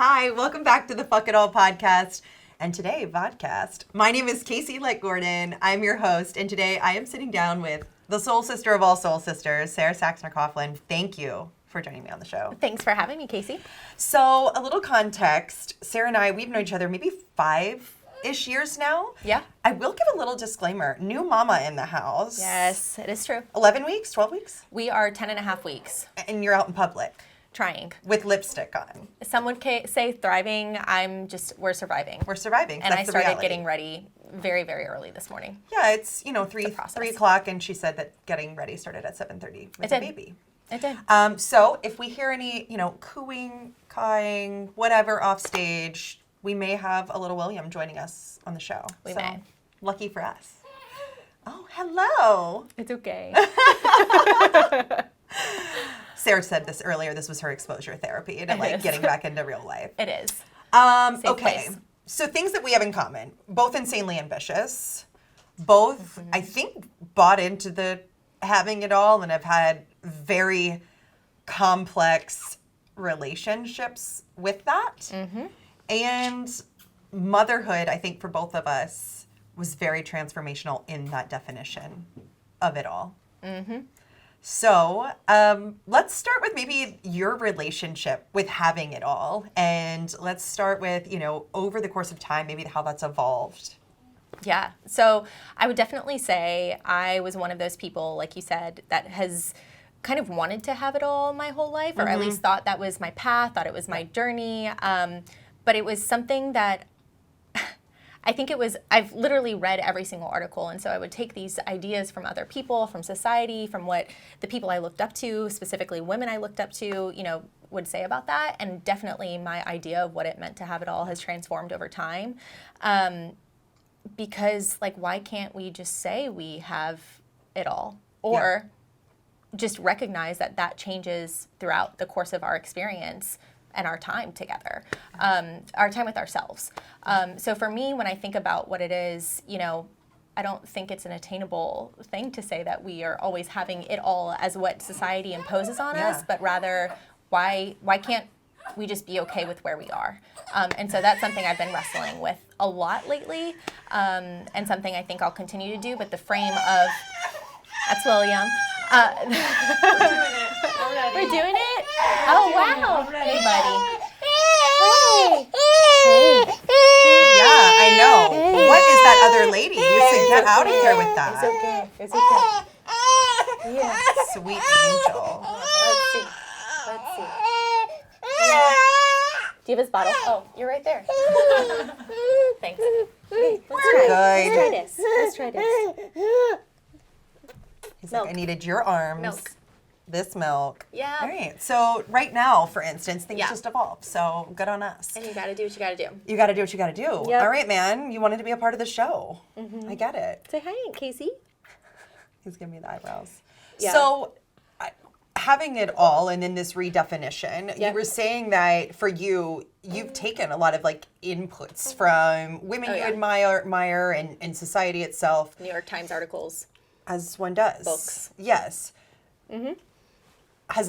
Hi, welcome back to the Fuck It All podcast. And today, vodcast. My name is Kacie Lett Gordon. I'm your host, and today I am sitting down with the soul sister of all soul sisters, Sara Saxner. Thank you for joining me on the show. Thanks for having me, Kacie. So, a little context. Sarah and I, we've known each other maybe 5-ish years now. Yeah. I will give a little disclaimer. New mama in the house. Yes, it is true. 11 weeks? 12 weeks? We are 10 and a half weeks. And you're out in public. Trying. With lipstick on. Some would say thriving. We're surviving. We're surviving. And That's I started reality. getting ready very, very early this morning. Yeah, it's, 3 o'clock, and she said that getting ready started at 7:30 with the baby. It did. So if we hear any, cooing, cawing, whatever off stage, we may have a little William joining us on the show. We may. Lucky for us. Oh, hello. It's okay. Sarah said this earlier. This was her exposure therapy to getting back into real life. It is. Okay. Place. So things that we have in common, both insanely ambitious, both, I think, bought into the having it all and have had very complex relationships with that. Mm-hmm. And motherhood, I think, for both of us was very transformational in that definition of it all. Mm-hmm. So let's start with maybe your relationship with having it all. And let's start with, over the course of time, maybe how that's evolved. Yeah. So I would definitely say I was one of those people, like you said, that has kind of wanted to have it all my whole life, or at least thought that was my path, thought it was my journey. But it was something that I've literally read every single article, and so I would take these ideas from other people, from society, from what the people I looked up to, specifically women I looked up to, would say about that, and definitely my idea of what it meant to have it all has transformed over time. Because, why can't we just say we have it all? Or just recognize that changes throughout the course of our experience and our time together, our time with ourselves. So for me, when I think about what it is, I don't think it's an attainable thing to say that we are always having it all as what society imposes on us, but rather, why can't we just be okay with where we are? And so that's something I've been wrestling with a lot lately, and something I think I'll continue to do, but the frame of, that's William. We're doing it already. We're doing it? Oh, wow. Hey, buddy. Yeah, I know. What is that other lady? You should get out of here with that. It's okay. Yeah. Sweet angel. Let's see. Yeah. Do you have his bottle? Oh, you're right there. Thanks. Let's try this. He's like, I needed your arms. Milk. This milk. Yeah. All right. So right now, for instance, things just evolve. So good on us. And you got to do what you got to do. You got to do what you got to do. Yep. All right, man. You wanted to be a part of the show. Mm-hmm. I get it. Say hi, Kacie. He's giving me the eyebrows. Yeah. So having it all and in this redefinition, you were saying that for you, you've taken a lot of inputs from women you admire and society itself. New York Times articles. As one does. Books. Yes. Mm-hmm. Have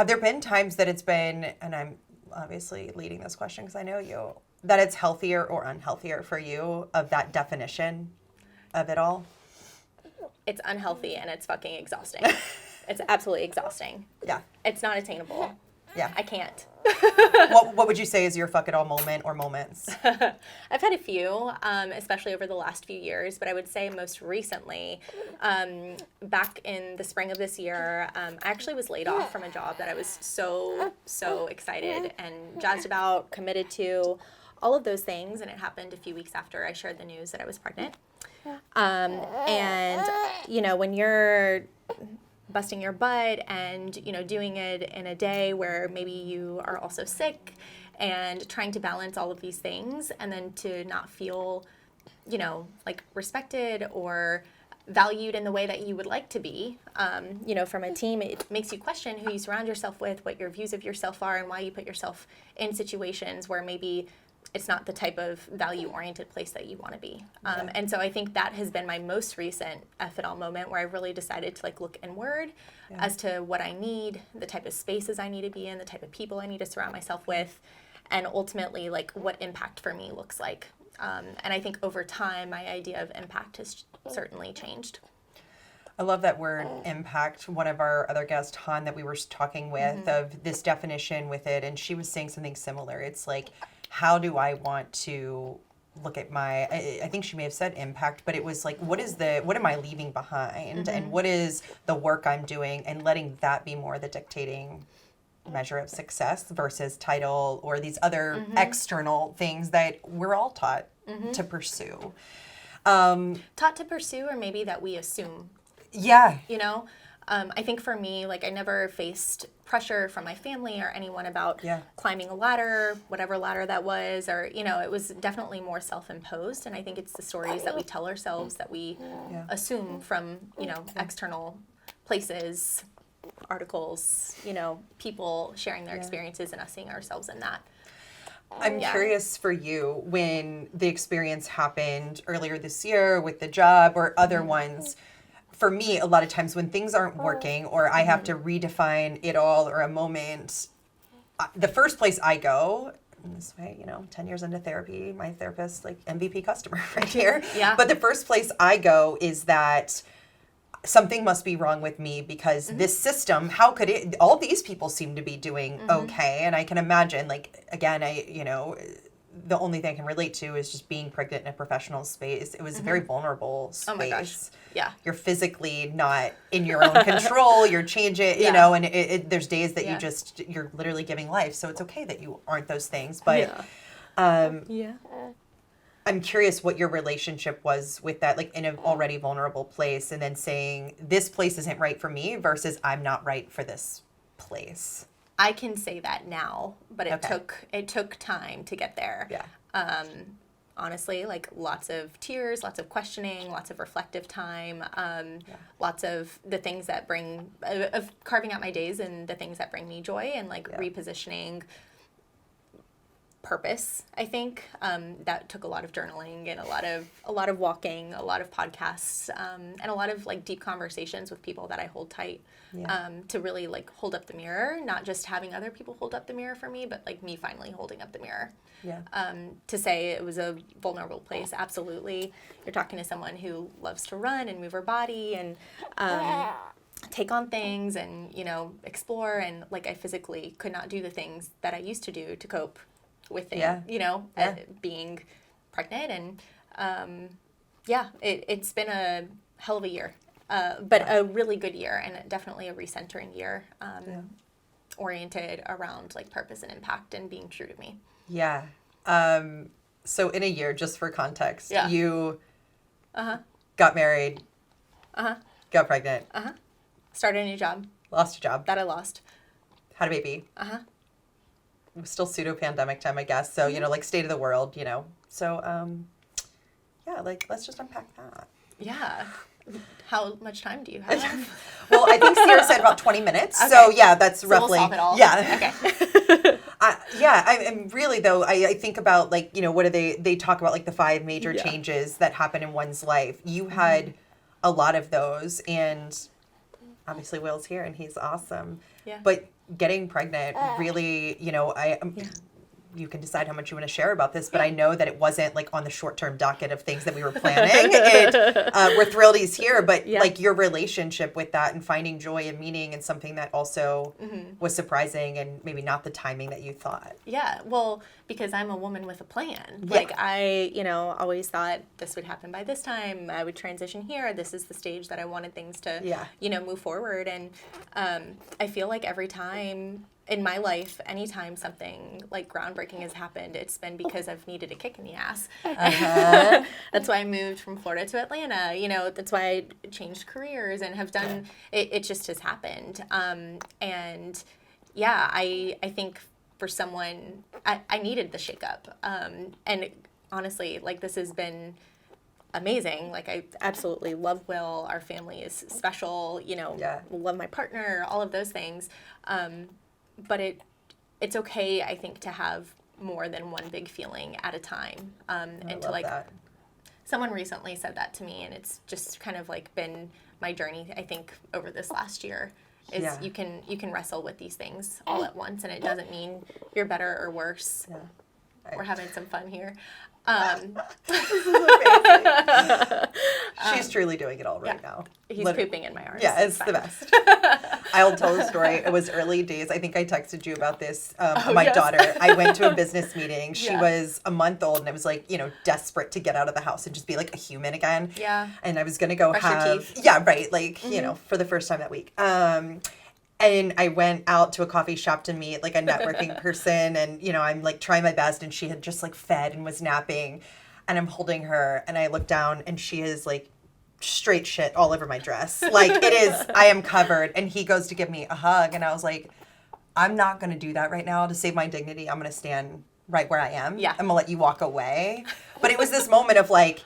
there been times that it's been, and I'm obviously leading this question because I know you, that it's healthier or unhealthier for you of that definition of it all? It's unhealthy and it's fucking exhausting. It's absolutely exhausting. Yeah. It's not attainable. Yeah. I can't. What would you say is your fuck it all moment or moments? I've had a few, especially over the last few years, but I would say most recently, back in the spring of this year, I actually was laid off from a job that I was so excited and jazzed about, committed to, all of those things, and it happened a few weeks after I shared the news that I was pregnant. And, when you're busting your butt and, doing it in a day where maybe you are also sick and trying to balance all of these things, and then to not feel, respected or valued in the way that you would like to be, from a team, it makes you question who you surround yourself with, what your views of yourself are, and why you put yourself in situations where maybe it's not the type of value-oriented place that you want to be. And so I think that has been my most recent F it all moment, where I really decided to look inward as to what I need, the type of spaces I need to be in, the type of people I need to surround myself with, and ultimately like what impact for me looks like. And I think over time, my idea of impact has certainly changed. I love that word impact. One of our other guests, Han, that we were talking with, of this definition with it, and she was saying something similar. It's like, how do I want to look at my, I think she may have said impact, but it was like, what am I leaving behind? And what is the work I'm doing? And letting that be more the dictating measure of success versus title or these other external things that we're all taught to pursue. Taught to pursue, or maybe that we assume. Yeah. You know, I think for me, like I never faced pressure from my family or anyone about climbing a ladder, whatever ladder that was, or, you know, it was definitely more self-imposed. And I think it's the stories that we tell ourselves that we assume from, you know, external places, articles, you know, people sharing their experiences and us seeing ourselves in that. I'm curious for you, when the experience happened earlier this year with the job or other ones. For me, a lot of times when things aren't working or I have to redefine it all or a moment, the first place I go, in this way, you know, 10 years into therapy, my therapist, like MVP customer right here. But the first place I go is that something must be wrong with me because this system, how could it, all these people seem to be doing okay. And I can imagine, like, again, the only thing I can relate to is just being pregnant in a professional space. It was a very vulnerable space. Oh my gosh. Yeah. You're physically not in your own control. You're changing, you know, and there's days that you're literally giving life. So it's okay that you aren't those things. But I'm curious what your relationship was with that, like in an already vulnerable place and then saying this place isn't right for me versus I'm not right for this place. I can say that now, but it took time to get there. Yeah. Honestly, like lots of tears, lots of questioning, lots of reflective time, lots of the things that bring, of carving out my days and the things that bring me joy and like repositioning purpose. I think that took a lot of journaling and a lot of walking, a lot of podcasts, and a lot of like deep conversations with people that I hold tight to really like hold up the mirror, not just having other people hold up the mirror for me, but like me finally holding up the mirror. To say it was a vulnerable place, absolutely. You're talking to someone who loves to run and move her body and take on things and, you know, explore, and like I physically could not do the things that I used to do to cope with it, you know, being pregnant. And it's been a hell of a year, but a really good year and definitely a recentering year, oriented around like purpose and impact and being true to me. Yeah. So in a year, just for context, you got married, got pregnant, started a new job, lost a job that I lost, had a baby. It was still pseudo-pandemic time, I guess. So, you know, like state of the world, you know. So, like, let's just unpack that. Yeah. How much time do you have? Well, I think Sara said about 20 minutes. Okay. So, yeah, that's roughly. We'll solve it all. Yeah. Okay. I'm really, though, I think about, like, you know, what do they talk about, like, the 5 major changes that happen in one's life. You had a lot of those, and obviously Will's here, and he's awesome. Yeah. But getting pregnant really, you know, you can decide how much you want to share about this, but I know that it wasn't like on the short-term docket of things that we were planning. We're thrilled he's here, but like your relationship with that and finding joy and meaning and something that also was surprising and maybe not the timing that you thought. Yeah, well, because I'm a woman with a plan. Like I, you know, always thought this would happen by this time. I would transition here. This is the stage that I wanted things to, you know, move forward. And I feel like every time in my life, anytime something like groundbreaking has happened, it's been because I've needed a kick in the ass. That's why I moved from Florida to Atlanta. You know, that's why I changed careers and have done, it just has happened. And yeah, I think for someone, I needed the shakeup. And honestly, like this has been amazing. Like I absolutely love Will. Our family is special, you know, love my partner, all of those things. But it's okay, I think, to have more than one big feeling at a time. And to like, someone recently said that to me, and it's just kind of like been my journey, I think, over this last year. is Yeah. you can wrestle with these things all at once, and it doesn't mean you're better or worse. Yeah. We're having some fun here. This is amazing. She's truly doing it all right now. He's Literally. pooping in my arms. Yeah, it's the fine. best. I'll tell the story. It was early days. I think I texted you about this. My yes. daughter, I went to a business meeting. She Yeah. was a month old, and I was like, desperate to get out of the house and just be like a human again. Yeah. And I was going to go Brush your have, teeth. yeah, right. Like, for the first time that week. And I went out to a coffee shop to meet like a networking person, and I'm like trying my best, and she had just like fed and was napping, and I'm holding her, and I look down, and she is like straight shit all over my dress. Like it is, I am covered. And he goes to give me a hug, and I was like, I'm not gonna do that right now to save my dignity. I'm gonna stand right where I am. Yeah. I'm gonna let you walk away. But it was this moment of like,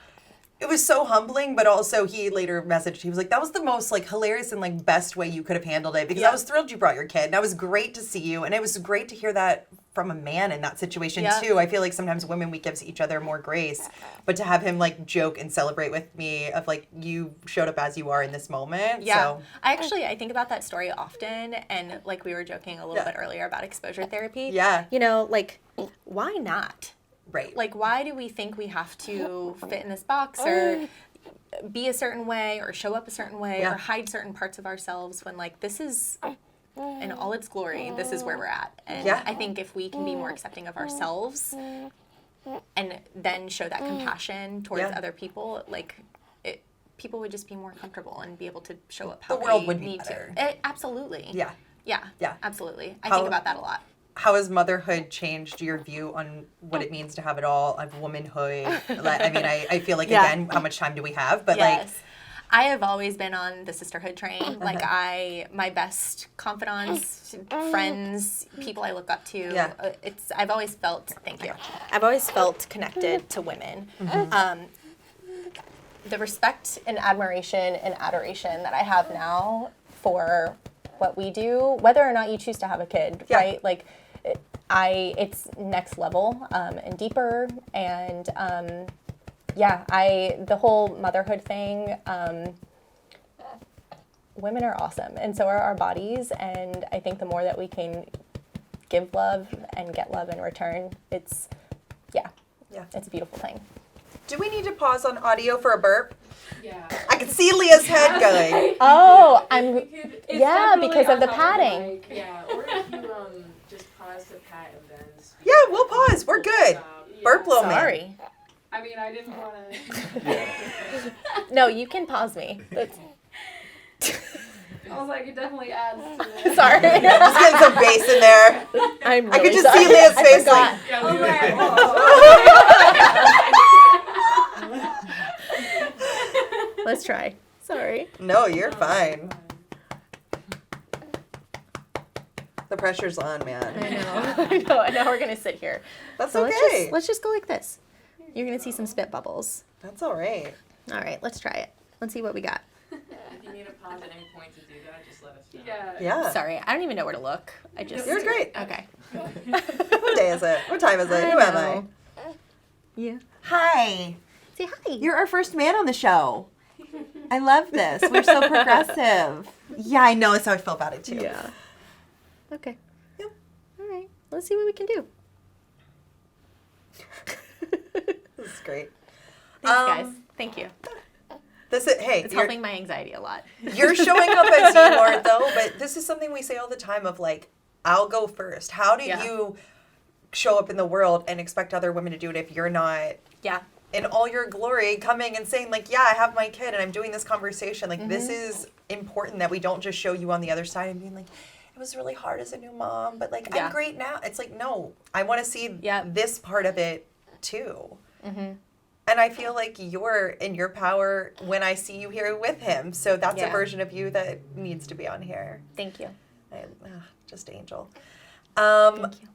it was so humbling, but also he later messaged, he was like, that was the most like hilarious and like best way you could have handled it, because I was thrilled you brought your kid, and it was great to see you, and it was great to hear that from a man in that situation too. I feel like sometimes women, we give each other more grace, but to have him like joke and celebrate with me of like, you showed up as you are in this moment. Yeah. So. I think about that story often, and like we were joking a little bit earlier about exposure therapy. Yeah. Like, why not? Right. Like, why do we think we have to fit in this box or be a certain way or show up a certain way or hide certain parts of ourselves when, like, this is, in all its glory, this is where we're at. And I think if we can be more accepting of ourselves and then show that compassion towards other people, like, people would just be more comfortable and be able to show up how The world they would be need better. to. Absolutely. Yeah. Yeah. Yeah. Absolutely. I think about that a lot. How has motherhood changed your view on what it means to have it all, of womanhood? I mean, I feel like, again, how much time do we have? But like, I have always been on the sisterhood train. Like my best confidants, friends, people I look up to. I've always felt, thank you. I've always felt connected to women. The respect and admiration and adoration that I have now for what we do, whether or not you choose to have a kid, right? Like, it's next level and deeper, and the whole motherhood thing, women are awesome, and so are our bodies, and I think the more that we can give love and get love in return, it's a beautiful thing. do we need to pause on audio for a burp? Yeah. I can see Leah's head going. Oh, It's yeah, definitely because of the on top the padding. mic. Yeah, or if you just pause the pat and then speak. Yeah, we'll pause. We're good. Burp little man. Sorry. I mean, I didn't want to. No, you can pause me. That's... I was like, it definitely adds to it. Sorry. Just getting some bass in there. I'm really I could just sorry. see Leah's I face forgot. like, Yeah, we were. Let's try. Sorry. no, you're fine. The pressure's on, man. I know. I know. We're gonna sit here. That's So okay. let's just go like this. You're gonna see some spit bubbles. That's all right. All right, let's try it. Let's see what we got. If you need a pause at any point to do that, just let us know. Yeah. Yeah. Sorry, I don't even know where to look. I just. You're great. Okay. What day is it? What time is it? Who am I? Yeah. Hi. Say hi. You're our first man on the show. I love this. We're so progressive. Yeah, I know. That's how I feel about it too. Yeah. Okay. Yep. All right. Let's see what we can do. This is great. Thanks, guys. Thank you. This is, hey, It's helping my anxiety a lot. you're showing up as you are though, but this is something we say all the time of like, I'll go first. How do you show up in the world and expect other women to do it if you're not Yeah. in all your glory coming and saying like, yeah, I have my kid and I'm doing this conversation. Like this is important that we don't just show you on the other side and being like, it was really hard as a new mom, but like I'm great now. It's like, no, I want to see this part of it too. And I feel like you're in your power when I see you here with him. So that's a version of you that needs to be on here. Thank you. Just angel. Thank you.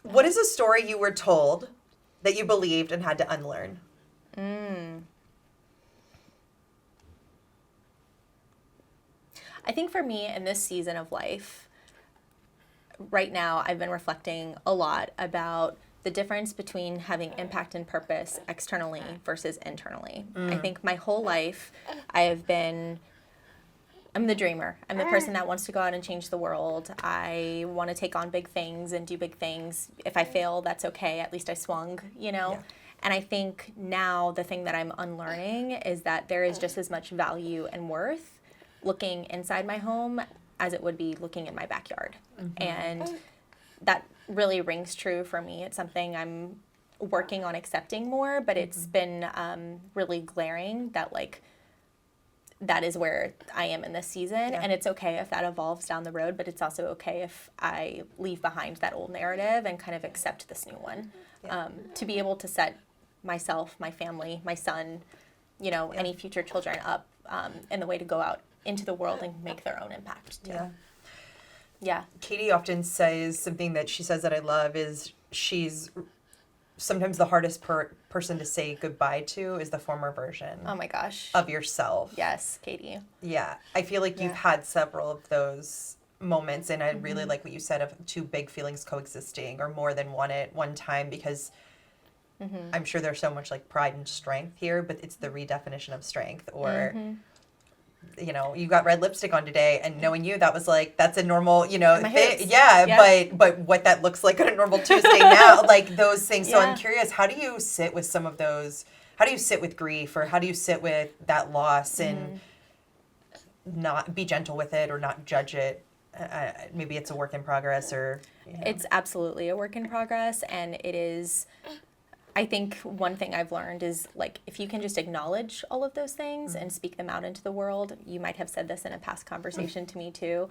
What is a story you were told that you believed and had to unlearn? I think for me in this season of life, right now, I've been reflecting a lot about the difference between having impact and purpose externally versus internally. I think my whole life, I have been I'm the dreamer. I'm the person that wants to go out and change the world. I want to take on big things and do big things. If I fail, that's okay. At least I swung, you know? Yeah. And I think now the thing that I'm unlearning is that there is just as much value and worth looking inside my home as it would be looking in my backyard. And that really rings true for me. It's something I'm working on accepting more, but it's been really glaring that, like, that is where I am in this season. Yeah. And it's okay if that evolves down the road, but it's also okay if I leave behind that old narrative and kind of accept this new one. Yeah. To be able to set myself, my family, my son, you know, any future children up in the way to go out into the world and make their own impact too. Yeah. Yeah. Katie often says something that she says that I love is she's sometimes the hardest person to say goodbye to is the former version Oh my gosh. of yourself. Yes, Katie. Yeah. I feel like you've Yeah. had several of those moments, and I really like what you said of two big feelings coexisting or more than one at one time, because I'm sure there's so much like pride and strength here, but it's the redefinition of strength. Or you know, you got red lipstick on today, and knowing you, that was like, that's a normal, you know, My thing. hoops. Yeah, Yep. but what that looks like on a normal Tuesday now, like those things. So I'm Yeah. curious, how do you sit with some of those? How do you sit with grief, or how do you sit with that loss and not be gentle with it or not judge it? Maybe it's a work in progress, or you know. It's absolutely a work in progress, and it is, I think one thing I've learned is, like, if you can just acknowledge all of those things and speak them out into the world, you might have said this in a past conversation to me too,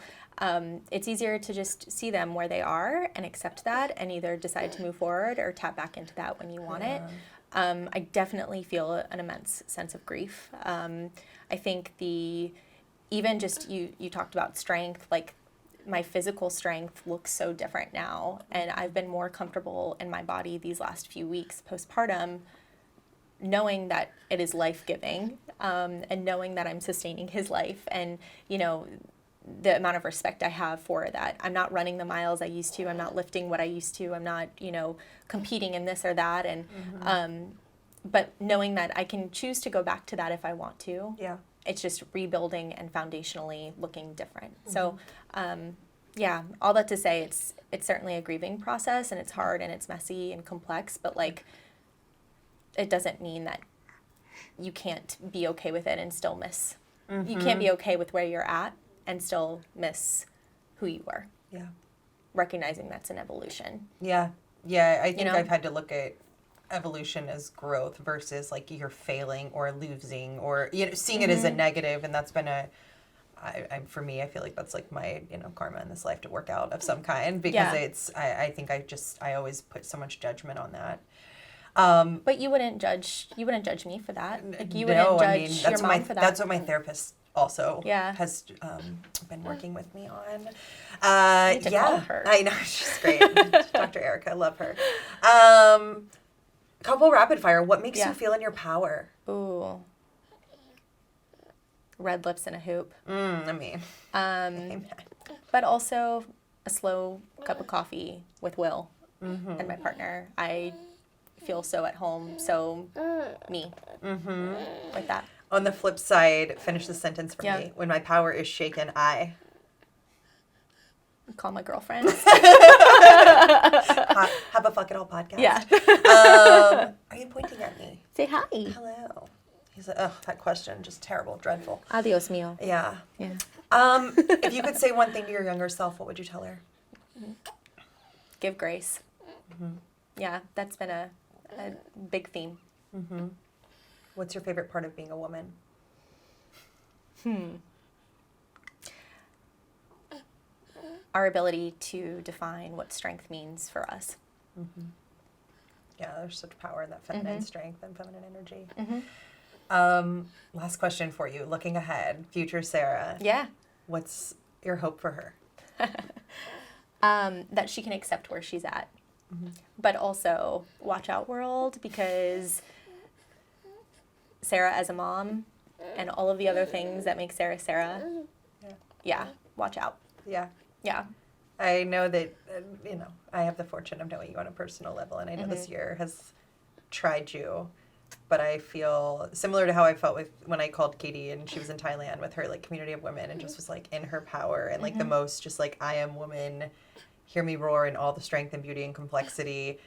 it's easier to just see them where they are and accept that and either decide to move forward or tap back into that when you want it. I definitely feel an immense sense of grief. I think even just you talked about strength, like, my physical strength looks so different now, and I've been more comfortable in my body these last few weeks postpartum, knowing that it is life-giving, and knowing that I'm sustaining his life, and, you know, the amount of respect I have for that. I'm not running the miles I used to. I'm not lifting what I used to. I'm not, you know, competing in this or that, and but knowing that I can choose to go back to that if I want to. Yeah. It's just rebuilding and foundationally looking different. So, yeah, all that to say, it's certainly a grieving process, and it's hard and it's messy and complex, but, like, it doesn't mean that you can't be okay with it and still miss. You can't be okay with where you're at and still miss who you were. Yeah. Recognizing that's an evolution. Yeah. Yeah. I think know? I've had to look at evolution as growth versus like you're failing or losing, or, you know, seeing it as a negative. And that's been for me, I feel like that's like my, you know, karma in this life to work out of some kind, because Yeah. I think I always put so much judgment on that. But you wouldn't judge me for that. Like, you No, wouldn't judge I mean, your that's mom for that. that's what my therapist also Yeah. has been working with me on. need to yeah, call her. I know, she's great. Dr. Erica, I love her. Couple rapid fire. What makes Yeah. you feel in your power? Ooh. Red lips and a hoop. I mean, amen. But also a slow cup of coffee with Will and my partner. I feel so at home, so me. Like that. On the flip side, finish the sentence for Yeah. me. When my power is shaken, I Call my girlfriend. have a fuck it all podcast. Yeah. Are you pointing at me? Say hi. Hello. He's like, oh, that question, just terrible, dreadful. Adios, mio. Yeah. Yeah. If you could say one thing to your younger self, what would you tell her? Give grace. Yeah, that's been a big theme. What's your favorite part of being a woman? Our ability to define what strength means for us. Yeah, there's such power in that feminine strength and feminine energy. Last question for you. Looking ahead, future Sarah. Yeah. What's your hope for her? That she can accept where she's at. But also, watch out, world, because Sarah as a mom and all of the other things that make Sarah Sarah, yeah, watch out. Yeah. Yeah. I know that, I have the fortune of knowing you on a personal level, and I know this year has tried you But I feel similar to how I felt with when I called Katie and she was in Thailand with her like community of women and just was like in her power and like the most just like I am woman, hear me roar in all the strength and beauty and complexity.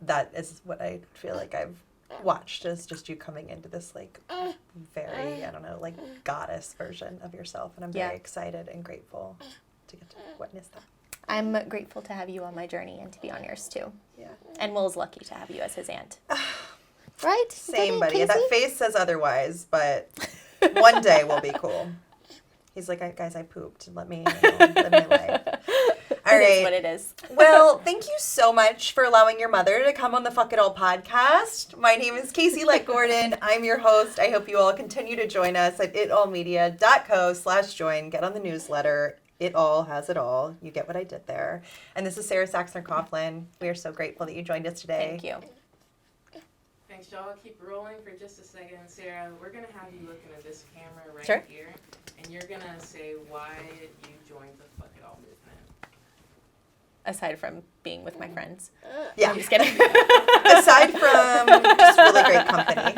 That is what I feel like I've watched as just you coming into this like very, I don't know, like goddess version of yourself. And I'm very excited and grateful to get to witness that. I'm grateful to have you on my journey and to be on yours too. Yeah. And Will's lucky to have you as his aunt. Right? Same, buddy. That face says otherwise, but one day will be cool. He's like, guys, I pooped. Let me live my life. All It is right. what it is. Well, thank you so much for allowing your mother to come on the Fuck It All podcast. My name is Kacie Lett Gordon. I'm your host. I hope you all continue to join us at itallmedia.co/join. Get on the newsletter. It all has it all. You get what I did there. And this is Sara Saxner Coughlin. We are so grateful that you joined us today. Thank you. Thanks, y'all. Keep rolling for just a second. Sarah, we're going to have you look into this camera right Sure. here. And you're going to say why you joined the Fuck It All movement. Aside from being with my friends. Yeah. I'm just kidding. Aside from just really great company.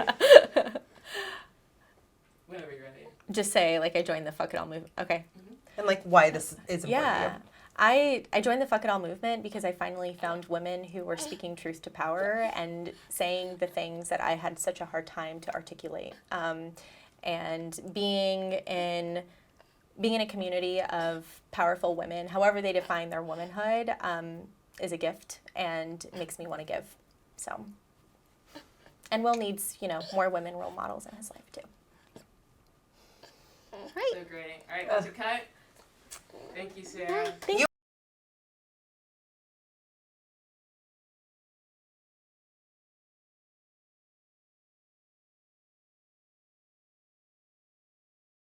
Whenever you're ready. Just say, like, I joined the Fuck It All movement. Okay. And like why this is important Yeah. to you. I joined the Fuck It All movement because I finally found women who were speaking truth to power and saying the things that I had such a hard time to articulate. And being in a community of powerful women, however they define their womanhood, is a gift and makes me want to give. So, and Will needs, more women role models in his life too. Right. So great. All right, that's a cut. Thank you, Sarah. Thank